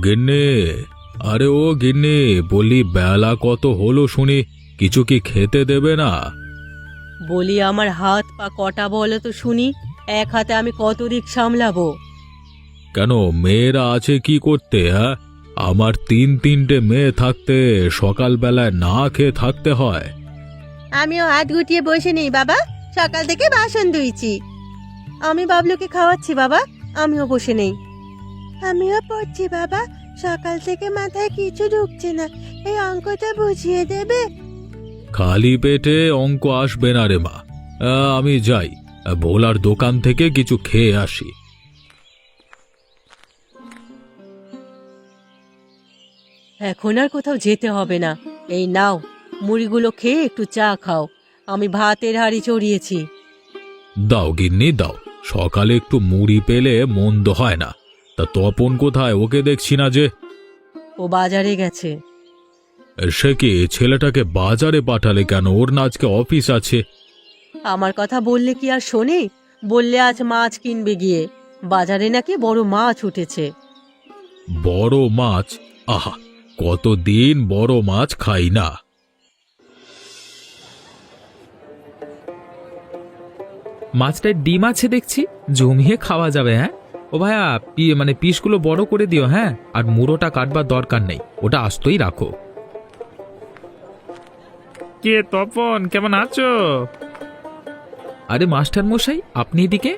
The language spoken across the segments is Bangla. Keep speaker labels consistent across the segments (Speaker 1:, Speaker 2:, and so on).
Speaker 1: গিন্নি, আরে ও গিন্নি, বলি বেলা কত হলো শুনি, কিছু কি খেতে দেবে না?
Speaker 2: বলি আমার হাত পা কটা বলো তো শুনি, এক হাতে আমি কত দিক সামলাবো।
Speaker 1: কেন, মেয়েরা আছে কি করতে? হ্যাঁ, আমার তিনটে মেয়ে থাকতে সকালবেলায় না খেয়ে থাকতে হয়?
Speaker 2: আমিও হাত গুটিয়ে বসে নেই বাবা, সকাল থেকে বাসন ধুইছি। আমি বাবলুকে খাওয়াচ্ছি বাবা, আমিও বসে নেই। আমিও পড়ছি বাবা, সকাল থেকে মাথায় কিছু ঢুকছে না, এই অঙ্কটা বুঝিয়ে দেবে?
Speaker 1: খালি পেটে অঙ্ক আসবে না রে মা। আমি যাই, ভোলার দোকান থেকে কিছু খেয়ে আসি।
Speaker 2: এখন আর কোথাও যেতে হবে না, এই নাও মুড়িগুলো খেয়ে একটু চা খাও, আমি ভাতের হাঁড়ি চড়িয়েছি।
Speaker 1: দাও গিন্নি দাও, সকালে একটু মুড়ি পেলে মন্দ হয় না। তা তপন কোথায়? ওকে দেখছি না যে।
Speaker 2: ও বাজারে গেছে।
Speaker 1: সে কি, ছেলেটাকে বাজারে পাঠালে কেন? ওর না আজকে অফিস আছে।
Speaker 2: আমার কথা বললে কি আর শোনে? বললে আজ মাছ কিনবে গিয়ে, বাজারে নাকি বড় মাছ উঠেছে।
Speaker 1: বড় মাছ? আহা, কতদিন বড় মাছ খাই না।
Speaker 3: মাছটায় ডিম আছে দেখছি, জমিয়ে খাওয়া যাবে। হ্যাঁ ও ভাইয়া, পিসগুলো বড় করে দিও। হ্যাঁ, আর মুড়োটা কাটবার দরকার নেই, ওটা আস্তই রাখো।
Speaker 4: কে তপন, কেমন আছো?
Speaker 3: আরে মাস্টার মশাই, আপনি এদিকে?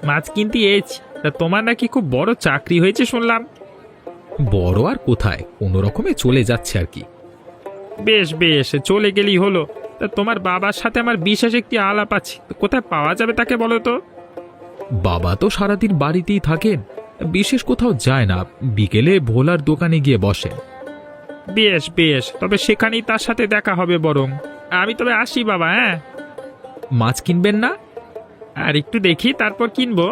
Speaker 4: মাছ কিনতে এসেছি। তা তোমার নাকি খুব বড় চাকরি হয়েছে শুনলাম।
Speaker 3: বড় আর কোথায়, কোনো রকমে চলে যাচ্ছে আর কি।
Speaker 4: বেশ বেশ, চলে গেলেই হলো। তা তোমার বাবার সাথে আমার বিশেষ একটি আলাপ আছে, তো কোথায় পাওয়া যাবে তাকে বলো তো?
Speaker 3: বাবা তো সারাদিন বাড়িতেই থাকেন, বিশেষ কোথাও যায় না, বিকেলে ভোলার দোকানে গিয়ে বসেন।
Speaker 4: বেশ বেশ, তবে সেখানেই তার সাথে দেখা হবে বরং। আমি তবে আসি বাবা। হ্যাঁ,
Speaker 3: মাছ কিনবেন না?
Speaker 4: আর একটু দেখি তারপর কিনবো।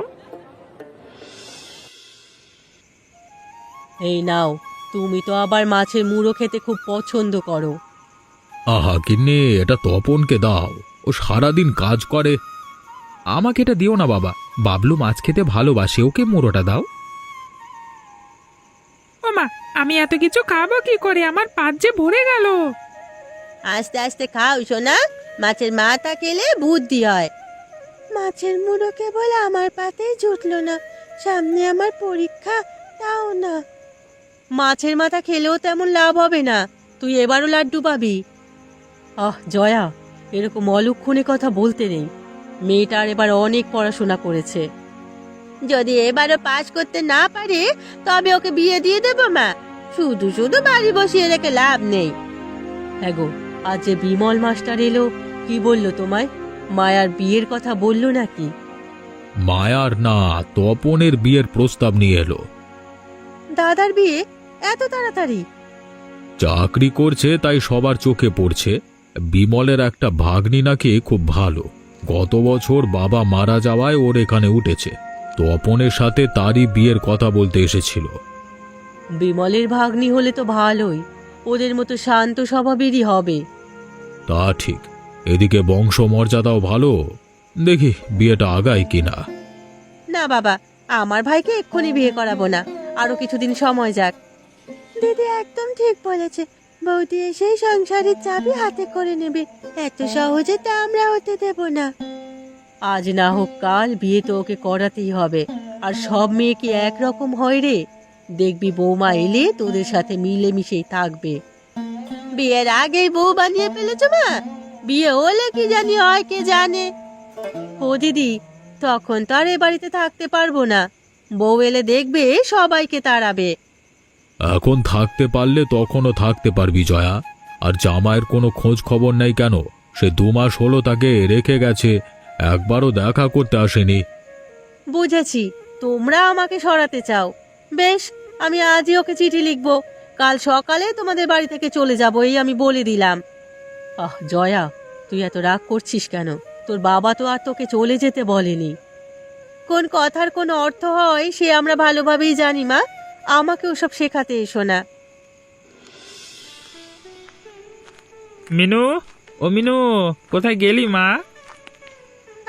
Speaker 2: এই নাও, তুমি তো আবার মাছের মুড়ো খেতে খুব পছন্দ করো।
Speaker 1: আহা গিন্নি, এটা তপনকে দাও, ও সারাদিন কাজ করে।
Speaker 3: আমাকে এটা দিও না বাবা, বাবলু মাছ খেতে ভালোবাসে, ওকে মুড়োটা দাও।
Speaker 5: ও মা, আমি এত কিছু খাবো কি করে, আমার পাত যে ভরে গেল।
Speaker 2: আস্তে আস্তে খাও সোনা, মাছের মাথা খেলে বুদ্ধি হয়। মাছের মুড়ো কেবল আমার পাতেই জুটলো না, সামনে আমার পরীক্ষা, তাও না। মাছের মাথা খেলেও তেমন লাভ হবে না, তুই এবারও লাড্ডু পাবি। আহ জয়া, এরকম অলক্ষণে কথা বলতে নেই, মেয়েটার এবার অনেক পড়াশোনা করেছে। যদি এবারও পাস করতে না পারে তবে ওকে বিয়ে দিয়ে দেবো মা, শুধু শুধু বাড়ি বসিয়ে রেখে লাভ নেই। হ্যাঁ গো, আজ যে বিমল মাস্টার এলো, কি বললো তোমায়? মায়ার বিয়ের কথা বললো নাকি?
Speaker 1: মায়ার না, তপনের বিয়ের প্রস্তাব নিয়ে এলো।
Speaker 2: দাদার বিয়ে এত তাড়াতাড়ি?
Speaker 1: চাকরি করছে তাই সবার চোখে পড়ছে। বিমলের একটা ভাগ্নি নাকি খুব ভালো, গত বছর বাবা মারা যাওয়ায় ওর এখানে উঠেছে। তপনের সাথে তারই বিয়ের কথা বলতে এসেছিল।
Speaker 2: বিমলের ভাগ্নি হলে তো ভালোই, ওদের মতো শান্ত স্বভাবেরই হবে।
Speaker 1: তা ঠিক, এদিকে বংশমর্যাদাও ভালো। দেখি বিয়েটা আগায় কিনা।
Speaker 2: না বাবা, আমার ভাইকে এক্ষুনি বিয়ে করাবো না, আরো কিছুদিন সময় যাক। দিদি একদম ঠিক বলেছে, বৌদি এসেই সংসারের চাবি হাতে করে নেবে, এত সহজে তা আমরা হতে দেব না। আজ না হোক কাল বিয়ে তো ওকে করাতেই হবে, আর সব মেয়ে কি একরকম হয় রে? দেখবি বৌমা এলে তোদের সাথে মিলেমিশেই থাকবে। বিয়ের আগেই বউ বানিয়ে ফেলেছ মা, বিয়ে হলে কি জানি হয় কে জানে। ও দিদি, তখন তো আর এ বাড়িতে থাকতে পারবো না, বউ এলে দেখবে সবাইকে তাড়াবে।
Speaker 1: এখন থাকতে পারলে তখনও থাকতে পারবি জয়া। আর জামাইয়ের কোনো খোঁজ খবর নেই কেন? সে 2 মাস হলো তাকে রেখে গেছে, একবারও দেখা করতে আসেনি।
Speaker 2: বুঝেছি, তোমরা আমাকে সরাতে চাও। বেশ, আমি আজই ওকে চিঠি লিখবো, কাল সকালে তোমাদের বাড়ি থেকে চলে যাবো, এই আমি বলে দিলাম। আহ জয়া, তুই এত রাগ করছিস কেন? তোর বাবা তো আর তোকে চলে যেতে বলেনি। কোন কথার কোনো অর্থ হয় সে আমরা ভালোভাবেই জানি মা, আমাকে ওসব শেখাতে এসো না।
Speaker 4: মিনু, ও মিনু, কোথায় গেলি মা?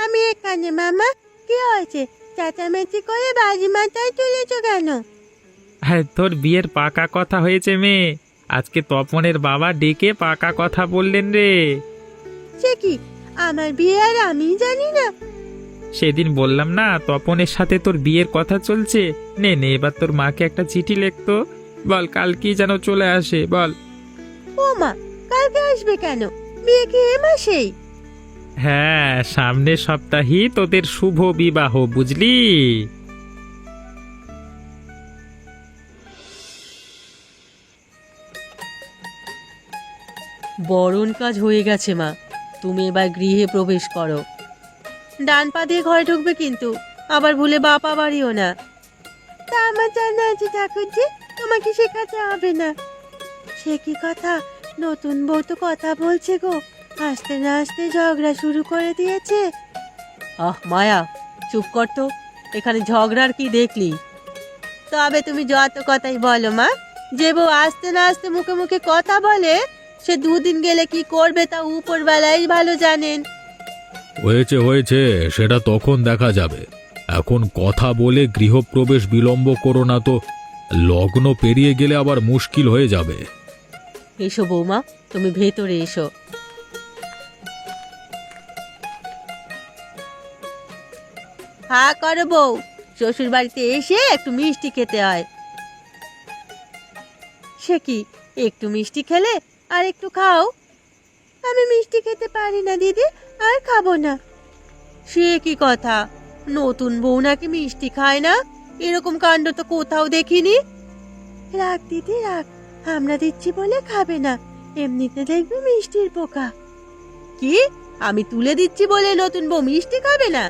Speaker 2: আমি এখানে মামা, কি হয়েছে? চেঁচামেচি করে বাজি মাথায় তুলেছ কেন?
Speaker 4: হ্যাঁ, তোর বিয়ের পাকা কথা হয়েছে মেয়ে। আজকে তপনের বাবা ডেকে পাকা কথা বললেন রে।
Speaker 2: সে কি, আমার বিয়ে আর আমি জানি না?
Speaker 4: সেদিন বললাম না তপনের সাথে তোর বিয়ের কথা চলছে। নে নে, এবার তোর মাকে একটা চিঠি লিখতো। বল কাল কি যেন চলে আসে, বল।
Speaker 2: ও মা, কালকে আসবে কেন? বিয়ে কি এ মাসেই?
Speaker 4: হ্যাঁ, সামনের সপ্তাহেই তোদের শুভ বিবাহ, বুঝলি?
Speaker 2: বরণ কাজ হয়ে গেছে মা, তুমি এবার গৃহে প্রবেশ করো। ডান পা দিয়ে ঘরে ঢুকবে কিন্তু, আবার ভুলে বাপা বাড়িও না। তা আমার জানা আছে ঠাকুরজি, তোমাকে শেখাতে হবে না। সে কি কথা, নতুন বউ তো কথা বলছে গো, আস্তে না আস্তে ঝগড়া শুরু করে দিয়েছে। আহ মায়া, চুপ কর তো, এখানে ঝগড়ার কি দেখলি? তবে তুমি যত কথাই বলো মা, যে বউ আস্তে না আস্তে মুখে মুখে কথা বলে, সে দুদিন গেলে কি করবে তা উপরবেলাই ভালো জানেন।
Speaker 1: হয়েছে হয়েছে, সেটা তখন দেখা যাবে। এখন কথা বলে গৃহপ্রবেশ বিলম্ব করো না তো, লগ্ন পেরিয়ে গেলে আবার মুশকিল হয়ে যাবে।
Speaker 2: এসো বৌমা, তুমি ভেতরে এসো। হ্যাঁ করো বউ, শ্বশুর বাড়িতে এসে একটু মিষ্টি খেতে হয়। সে কি, একটু মিষ্টি খেলে আর একটু খাও। আমি মিষ্টি খেতে পারি না দিদি, আর খাবো না। সে কি কথা, নতুন বউ নাকি মিষ্টি খায় না? এরকম কাণ্ড তো কোথাও দেখিনি। রাখ দিদি রাখ, আমরা দিচ্ছি বলে খাবে না, এমনিতে দেখবি মিষ্টির পোকা। কি, আমি তুলে দিচ্ছি বলে নতুন বউ মিষ্টি খাবে না?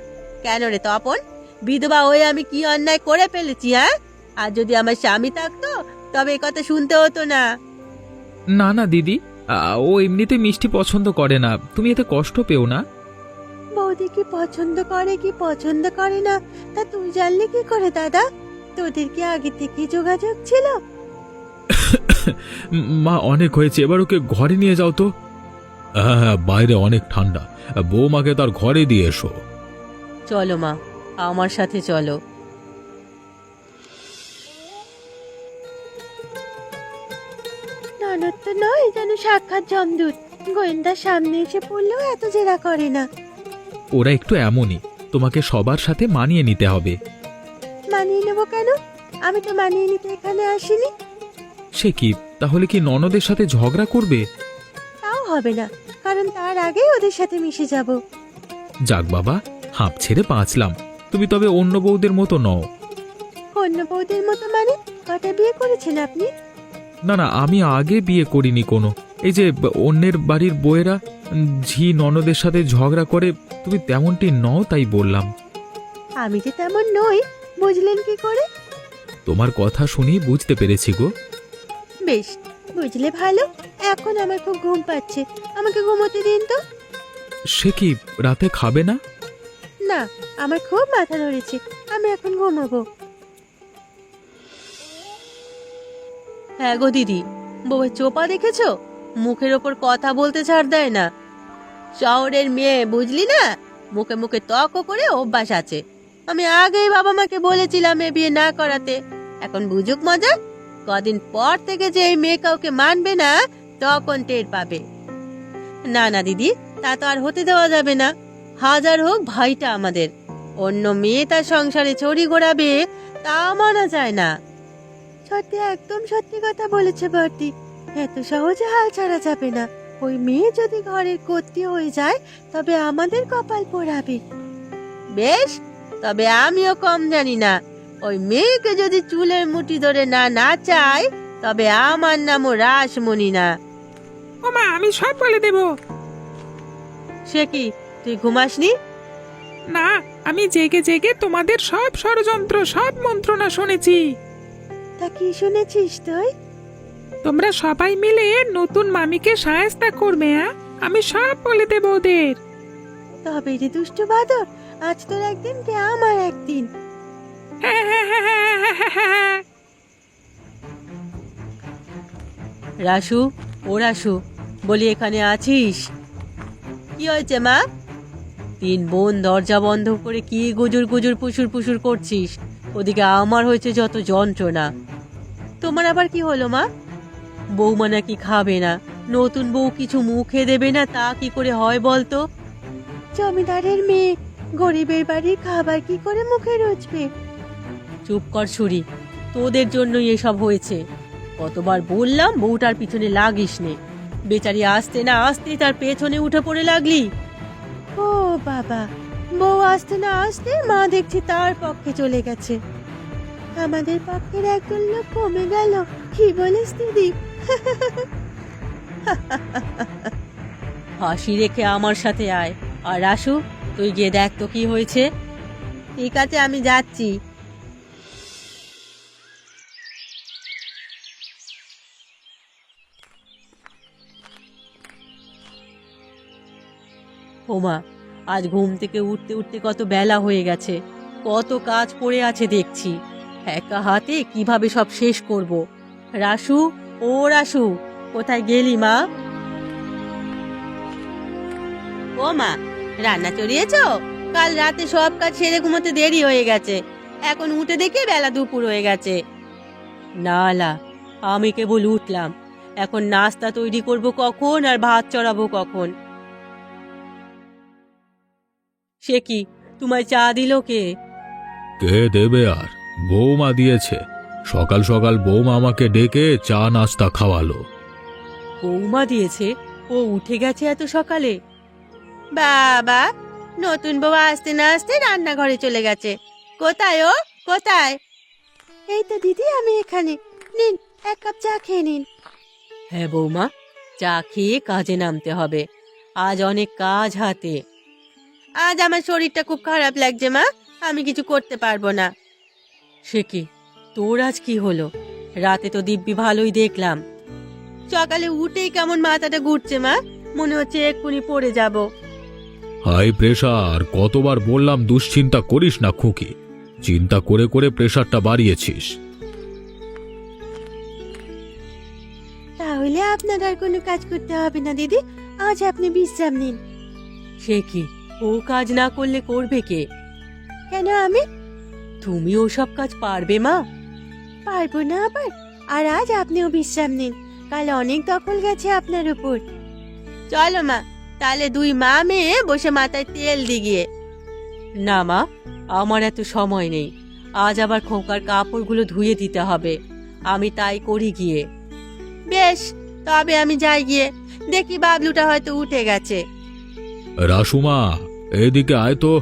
Speaker 2: কেন রে তপন, বিধবা হয়ে আমি কি অন্যায় করে ফেলেছি? হ্যাঁ, আর যদি আমার স্বামী থাকতো তবে এ কথা শুনতে হতো না।
Speaker 3: না না দিদি, ও এমনিতে মিষ্টি পছন্দ করে না, তুমি এতে কষ্ট পেও না।
Speaker 2: বৌদি কি পছন্দ করে কি পছন্দ করে না তা তুই জানলি কি করে দাদা? তোদের কি আগে থেকে যোগাযোগ ছিল?
Speaker 1: মা, অনেক হয়েছে, এবার ওকে ঘরে নিয়ে যাও তো। হ্যাঁ হ্যাঁ, বাইরে অনেক ঠান্ডা, বৌমাকে তার ঘরে দিয়ে এসো।
Speaker 2: চলো মা, আমার সাথে চলো। ননদ তো নয় যেন সাক্ষাৎ জমদূত, গোয়েন্দার সামনে এসে পড়লেও এত জেরা করে না।
Speaker 3: ওরা একটু এমনই, তোমাকে সবার সাথে মানিয়ে নিতে হবে।
Speaker 2: মানিয়ে নেবো কেন? আমি তো মানিয়ে নিতে এখানে আসিনি।
Speaker 3: সে কি, তাহলে কি ননদের সাথে ঝগড়া করবে?
Speaker 2: তাও হবে না, কারণ তার আগেই ওদের সাথে মিশে যাব।
Speaker 3: যাক বাবা, হাঁপ ছেড়ে বাঁচলাম। তুমি তবে অন্য বউদের মতো নও।
Speaker 2: অন্য বৌদের মতো মানে? কটা বিয়ে করেছেন আপনি?
Speaker 3: না না, আমি আগে বিয়ে করিনি কোনো। এই যে অন্যের বাড়ির বউয়েরা ঝি ননদের সাথে ঝগড়া করে, তুমি তেমনটি নও তাই বললাম।
Speaker 2: আমি যে তেমন নই, বুঝলেন কি করে?
Speaker 3: তোমার কথা শুনি বুঝতে পেরেছি গো।
Speaker 2: বেশ, বুঝলে ভালো। এখন আমার খুব ঘুম পাচ্ছে, আমাকে ঘুমোতে দিন তো।
Speaker 3: সে কি, রাতে খাবে না?
Speaker 2: না, আমার খুব মাথা ধরেছে, আমি এখন ঘুমাবো। হ্যাঁ গো দিদি, বউয়ের চোপা দেখেছো? মুখের ওপর কথা বলতে ছাড় দেয় না। শহরের মেয়ে বুঝলি না, মুখে মুখে তর্ক করে অভ্যাস আছে। আমি আগেই বাবা মাকে বলেছিলাম এ বিয়ে না করাতে, এখন বুঝুক মজা। কদিন পর থেকে যে এই মেয়ে কাউকে মানবে না, তখন টের পাবে। না না দিদি, তা তো আর হতে দেওয়া যাবে না। হাজার হোক ভাইটা আমাদের, অন্য মেয়ে তার সংসারে ছড়ি ঘোরাবে, তা মানা যায় না। সত্যি, একদম সত্যি কথা বলেছে বর্দি, এত সহজে হাল ছাড়া যাবে না। ওই মেয়ে যদি ঘরের কর্ত্রী হয়ে যায় তবে আমাদের কপাল পোড়াবে। বেশ, তবে আমিও কম জানি না। ওই মেয়েকে যদি চুলের মুঠি ধরে না নাচাই, তবে আমার নামও রাসমণি না।
Speaker 5: ও মা, আমি সব বলে দেব।
Speaker 2: সে কি, তুই ঘুমাসনি?
Speaker 5: না, আমি জেগে জেগে তোমাদের সব ষড়যন্ত্র, সব মন্ত্রণা শুনেছি।
Speaker 2: তা কি শুনেছিস তুই?
Speaker 5: তোমরা সবাই মিলে নতুন মামিকে সায়স্তা করবে। আমি সব বলে দেব ওদের।
Speaker 2: তবে রে দুষ্টু বাদর, আজ তোর একদিন কে আমার একদিন। রাসু, ও রাসু, বলি এখানে আছিস? কি হয়েছে মা? তিন বোন দরজা বন্ধ করে কি গুজুর গুজুর পুশুর পুশুর করছিস? ওদিকে আমার হয়েছে যত যন্ত্রণা। তোমার আবার কি হলো মা? বৌমা নাকি খাবে না, নতুন বউ কিছু মুখে দেবে না, তা কি করে হয় বলতো? জমিদারের মেয়ে, গরিবের বাড়ির খাবার কি করে মুখে রুচবে? চুপ কর ছুরি, তোদের জন্যই এসব হয়েছে। কতবার বললাম বউটার পিছনে লাগিস নে, বেচারি আসতে না আসতে তার পেছনে উঠে পড়ে লাগলি। ও বাবা, বউ আসতে না আসতে মা দেখছি তার পক্ষে চলে গেছে। আমাদের পক্ষের একজন লোক কমে গেল, কি বলিস দিদি? হাসি রেখে আমার সাথে আয়। আর আসু, তুই গিয়ে দেখ তো কি হয়েছে। ঠিক আছে, আমি যাচ্ছি। ওমা, আজ ঘুম থেকে উঠতে উঠতে কত বেলা হয়ে গেছে, কত কাজ পড়ে আছে দেখছি। একা হাতে কিভাবে সব শেষ করব? রাসু, ও রাসু, কোথায় গেলি মা? ও মা, রান্না চড়িয়েছ? কাল রাতে সব কাজ সেরে ঘুমোতে দেরি হয়ে গেছে, এখন উঠে দেখে বেলা দুপুর হয়ে গেছে। না লা, আমি কেবল উঠলাম, এখন নাস্তা তৈরি করব কখন আর ভাত চড়াবো কখন? সে কি, তোমায় চা দিল কে?
Speaker 1: কে দেবে আর? বৌমা দিয়েছে। সকাল সকাল বৌমা আমাকে ডেকে চা নাস্তা খাওয়ালো।
Speaker 2: বৌমা দিয়েছে? ও উঠে গেছে এত সকালে? বাবা, নতুন বউ আসতে না আসতে রান্নাঘরে চলে গেছে। কোথায় ও, কোথায়? এই তো দিদি, আমি এখানে। নিন, এক কাপ চা খেয়ে নিন। হ্যাঁ বৌমা, চা খেয়ে কাজে নামতে হবে, আজ অনেক কাজ হাতে। আজ আমার শরীরটা খুব খারাপ লাগছে মা, আমি কিছু করতে পারবো না। সে কি, তোর আজ কি হলো? রাতে তো দিব্যি ভালোই দেখলাম, সকালে উঠেই কেমন মাথাটা ঘুরছে মা, মনে হচ্ছে এক্ষুনি পড়ে যাব।
Speaker 1: হাই প্রেসার, কতবার বললাম দুশ্চিন্তা করিস না খুকি, চিন্তা করে করে প্রেসারটা বাড়িয়েছিস।
Speaker 2: তাহলে আপনার আর কোনো কাজ করতে হবে না দিদি, আজ আপনি বিশ্রাম নিন। সে কি, ও কাজ না করলে করবে কে? কেন আমি? তুমি ওসব কাজ পারবে মা? পারবো না আবার? আর আজ আপনিও বিশ্রাম নিন, কাল অনেক দখল গেছে আপনার উপর। চলো মা, তাহলে দুই মা মেয়ে বসে মাথায় তেল দিগিয়ে। না মা, আমার এত সময় নেই, আজ আবার খোকার কাপড়গুলো ধুয়ে দিতে হবে, আমি তাই করি গিয়ে। বেশ, তবে আমি যাই গিয়ে, দেখি বাবলুটা হয়তো উঠে গেছে।
Speaker 1: রাসুমা, এদিকে আয় তো।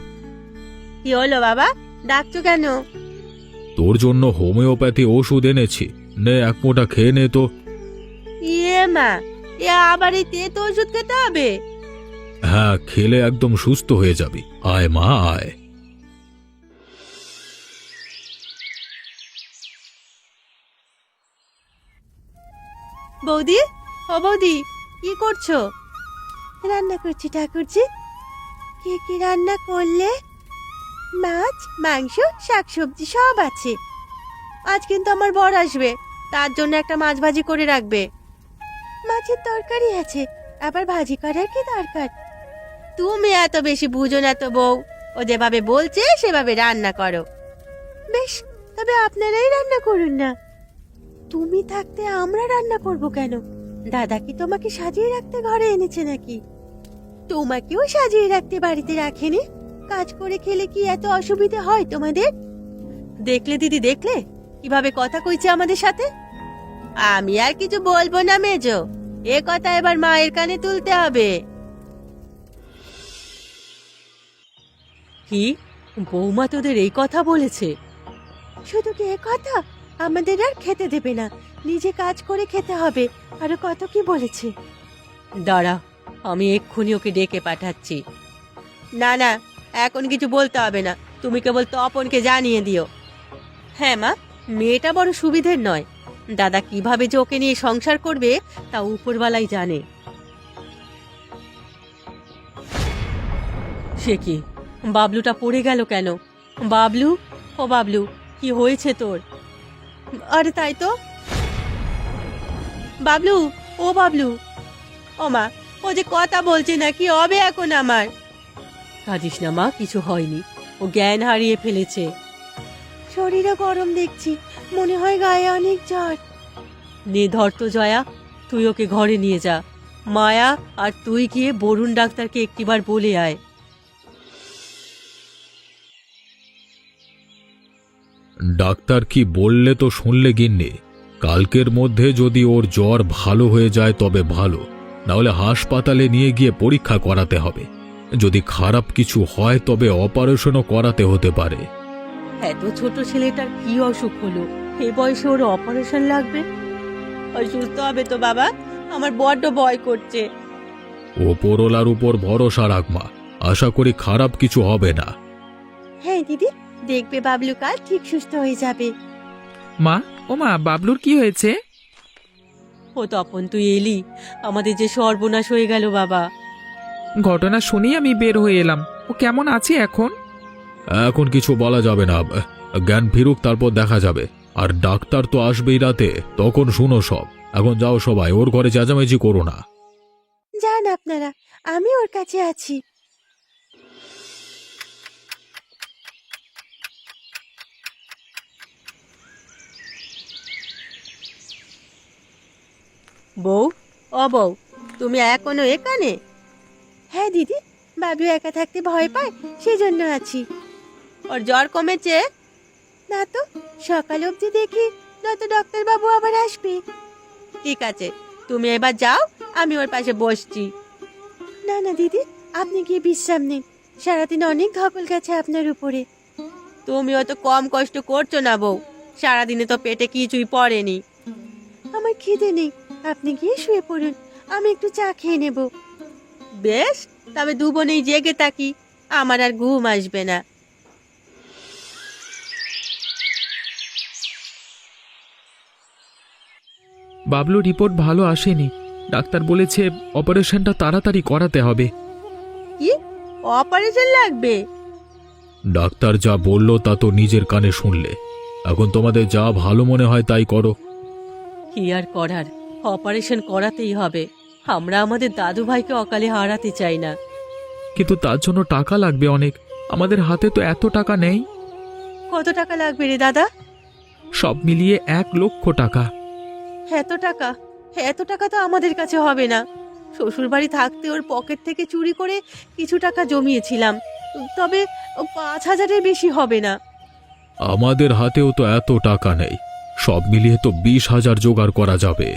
Speaker 2: কি হলো বাবা, ডাকছো কেন?
Speaker 1: তোর জন্য হোমিওপ্যাথি ওষুধ এনেছি, নে এক মোটা খেয়ে নে তো।
Speaker 2: ইয়ে মা, এ আবার এই তেতো ওষুধ খেতে হবে?
Speaker 1: হ্যাঁ, খেলে একদম সুস্থ হয়ে যাবি। আয় মা, আয়।
Speaker 2: বৌদি, ও বৌদি, কি করছো? রান্না করছি ঠাকুরজি। কি কি রান্না করলে? মাছ, মাংস, শাকসবজি সব আছে। আজ কিন্তু আমার বর আসবে, তার জন্য একটা মাছ ভাজি করে রাখবে। মাছের তরকারি আছে, আবার ভাজি করার কি দরকার? তুমি এত বেশি বুঝো না তো বউ, ও যেভাবে বলছে সেভাবে রান্না করো। বেশ, তবে আপনারাই রান্না করুন না। তুমি থাকতে আমরা রান্না করব কেন? দাদা কি তোমাকে সাজিয়ে রাখতে ঘরে এনেছে নাকি? তোমাকেও সাজিয়ে রাখতে বাড়িতে রাখেনি? কাজ করে খেলে কি এত অসুবিধা হয় তোমাদের? দেখলে দিদি, দেখলে কিভাবে কথা কইছে আমাদের সাথে? আমি আর কিছু বলবো না মেজো, এ কথা এবার মায়ের কানে তুলতে হবে। কি, বৌমা তোদের এই কথা বলেছে? শুধু কি এ কথা, আমাদের আর খেতে দেবে না, নিজে কাজ করে খেতে হবে, আরো কত কি বলেছে। দাঁড়া, আমি এক্ষুনি ওকে ডেকে পাঠাচ্ছি। না না, এখন কিছু বলতে হবে না, তুমি কেবল তপনকে জানিয়ে দিও। হ্যাঁ মা, মেয়েটা বড় সুবিধের নয়, দাদা কিভাবে যে ওকে নিয়ে সংসার করবে তা উপরওয়ালাই জানে। সে কি, বাবলুটা পড়ে গেল কেন? বাবলু, ও বাবলু, কি হয়েছে তোর? আরে তাই তো, বাবলু, ও বাবলু। ও মা, ও যে কথা বলছে না, কি হবে এখন আমার? কাঁদিস না মা, কিছু হয়নি, ও জ্ঞান হারিয়ে ফেলেছে। শরীরও গরম দেখছি, মনে হয় গায়ে অনেক জ্বর। নে ধর তো জয়া, তুই ওকে ঘরে নিয়ে যা। মায়া আর তুই গিয়ে বরুণ ডাক্তারকে একটিবার বলে আয়।
Speaker 1: ডাক্তার কি বললে তো শুনলে গিন্নি? কালকের মধ্যে যদি ওর জ্বর ভালো হয়ে যায় তবে ভালো, নাহলে হাসপাতালে নিয়ে গিয়ে পরীক্ষা করাতে হবে। যদি খারাপ কিছু হয় তবে অপারেশনও করাতে হতে পারে।
Speaker 2: এত ছোট ছেলেটার কি অসুখ হলো, এ বয়সে ওর অপারেশন লাগবে? অসুস্থ হবে তো বাবা, আমার বড্ড ভয় করছে।
Speaker 1: ওপরওয়ালার উপর ভরসা রাখ মা, আশা করি খারাপ কিছু হবে না।
Speaker 2: হ্যাঁ দিদি, দেখবে বাবলু কাল ঠিক সুস্থ হয়ে যাবে।
Speaker 5: মা, ও মা, বাবলুর কি হয়েছে?
Speaker 2: ও তপন, তুই এলি, আমাদের যে সর্বনাশ হয়ে গেল বাবা।
Speaker 5: ঘটনা শুনেই আমি বের হয়ে এলাম। ও কেমন আছে এখন?
Speaker 1: এখন কিছু বলা যাবে না, জ্ঞান ফিরুক তারপর দেখা যাবে। আর ডাক্তার তো আসবেই রাতে, তখন শুনো সব। এখন যাও সবাই, ওর ঘরে চেঁচামেচি করো না।
Speaker 2: যান আপনারা, আমি ওর কাছে আছি। বউ, ও বউ, তুমি এখনো এখানে? হ্যাঁ দিদি, বাবু একা থাকতে ভয় পায়, সেজন্য আছি। ওর জ্বর কমেছে? না তো, সকাল অবধি দেখি, নয়তো ডাক্তার বাবু আবার আসবে। ঠিক আছে, তুমি এবার যাও, আমি ওর পাশে বসছি। না না দিদি, আপনি গিয়ে বিশ্রাম নিন, সারাদিন অনেক ধকল গেছে আপনার উপরে। তুমি অত কম কষ্ট করছো না বউ, সারাদিনে তো পেটে কিছুই পড়েনি। আমার খিদে নেই, আপনি গিয়ে শুয়ে পড়ুন, আমি একটু চা খেয়ে নেব। বেশ, তবে দু বোনেই জেগে থাকি, আমার আর ঘুম আসবে না।
Speaker 3: বাবলুর রিপোর্ট ভালো আসেনি। ডাক্তার বলেছে অপারেশনটা তাড়াতাড়ি করাতে হবে।
Speaker 2: কি অপারেশন লাগবে?
Speaker 1: ডাক্তার যা বলল তা তো নিজের কানে শুনলে। এখন তোমাদের যা ভালো মনে হয় তাই করো।
Speaker 2: কি আর করার, অপারেশন করাতেই হবে। আমরা আমাদের দাদু ভাইকে অকালে হারাতে চাই না।
Speaker 3: কিন্তু তার জন্য টাকা লাগবে অনেক। আমাদের হাতে তো এত টাকা নেই।
Speaker 2: কত টাকা লাগবে রে দাদা?
Speaker 3: সব মিলিয়ে 1,00,000 টাকা।
Speaker 2: এত টাকা? এত টাকা তো আমাদের কাছে হবে না। শ্বশুর বাড়ি থাকতে ওর পকেট থেকে চুরি করে কিছু টাকা জমিয়েছিলাম, তবে 5,000-এর বেশি হবে না।
Speaker 1: আমাদের হাতেও তো এত টাকা নেই, সব মিলিয়ে তো 20,000 জোগাড় করা যাবে।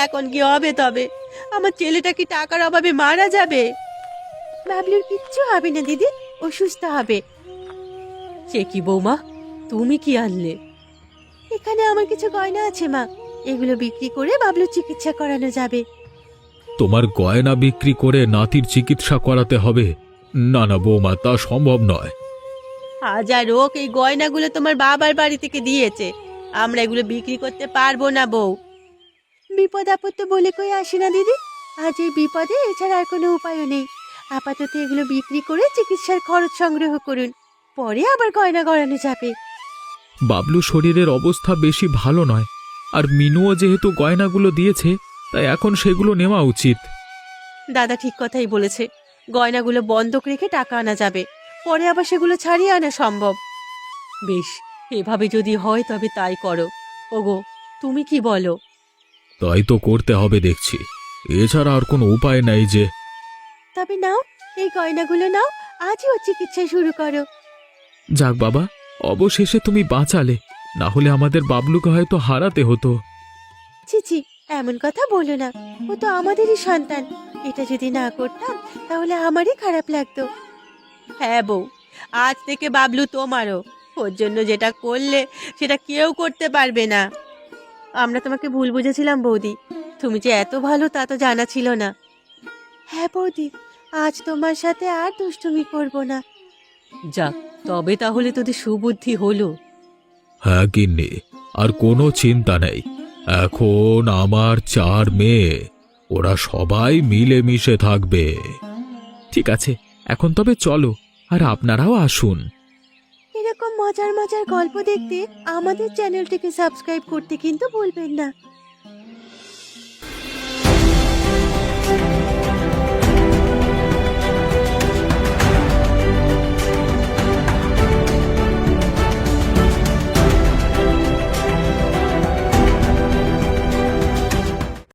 Speaker 2: এখন কি হবে তবে? আমার ছেলেটা কি টাকার অভাবে মারা যাবে? বাবলুর কিচ্ছু হবে না দিদি, ও সুস্থ হবে। সে কি বৌমা, তুমি কি আনলে? এখানে আমার কিছু গয়না আছে মা, এগুলো বিক্রি করে বাবলুর চিকিৎসা করানো যাবে।
Speaker 1: তোমার গয়না বিক্রি করে নাতির চিকিৎসা করাতে হবে? না না বৌমা, তা সম্ভব নয়।
Speaker 2: হাজার হোক, এই গয়নাগুলো তোমার বাবার বাড়ি থেকে দিয়েছে, আমরা এগুলো বিক্রি করতে পারবো না বউ। বিপদ আপদ তো বলে কই আসে না দিদি, আজ এই বিপদে এছাড়া আর কোনো উপায়ও নেই। আপাতত এগুলো বিক্রি করে চিকিৎসার খরচ সংগ্রহ করুন, পরে আবার গয়না গড়ানো যাবে।
Speaker 3: বাবলু শরীরের অবস্থা বেশি ভালো নয়, আর মিনুও যেহেতু গয়নাগুলো দিয়েছে, তাই এখন সেগুলো নেওয়া উচিত।
Speaker 2: দাদা ঠিক কথাই বলেছে, গয়নাগুলো বন্ধক রেখে টাকা আনা যাবে, পরে আবার সেগুলো ছাড়িয়ে আনা সম্ভব। বেশ, এভাবে যদি হয় তবে তাই করো। ওগো, তুমি কি বলো?
Speaker 1: তাই তো করতে হবে দেখছি, এছাড়া আর কোনো উপায় নাই যে।
Speaker 2: তবে নাও, এই গয়নাগুলো নাও, আজই ওর চিকিৎসা শুরু করো।
Speaker 3: যাক বাবা, অবশেষে তুমি বাঁচালে, না হলে আমাদের বাবলুকে হয়তো হারাতে হতো।
Speaker 2: চিচি, এমন কথা বলো না, ও তো আমাদেরই সন্তান। এটা যদি না করতাম তাহলে আমারই খারাপ লাগতো। হ্যাঁ বউ, আজ থেকে বাবলু তোমারও। ওর জন্য যেটা করলে সেটা কেউ করতে পারবে না। আমরা তোমাকে ভুল বুঝেছিলাম বৌদি, তুমি যে এত ভালো তা তো জানা ছিল না। হ্যাঁ বৌদি, আজ তোমার সাথে আর দুষ্টুমি করব না। যাক, তবে তাহলে তোদের সুবুদ্ধি হলো।
Speaker 1: হ্যাঁ গিন্নি, আর কোনো চিন্তা নেই। এখন আমার 4 মেয়ে, ওরা সবাই মিলেমিশে থাকবে।
Speaker 3: ঠিক আছে, এখন তবে চলো, আর আপনারাও আসুন।
Speaker 2: এরকম মজার মজার গল্প দেখতে আমাদের চ্যানেলটিকে সাবস্ক্রাইব করতে কিন্তু ভুলবেন না।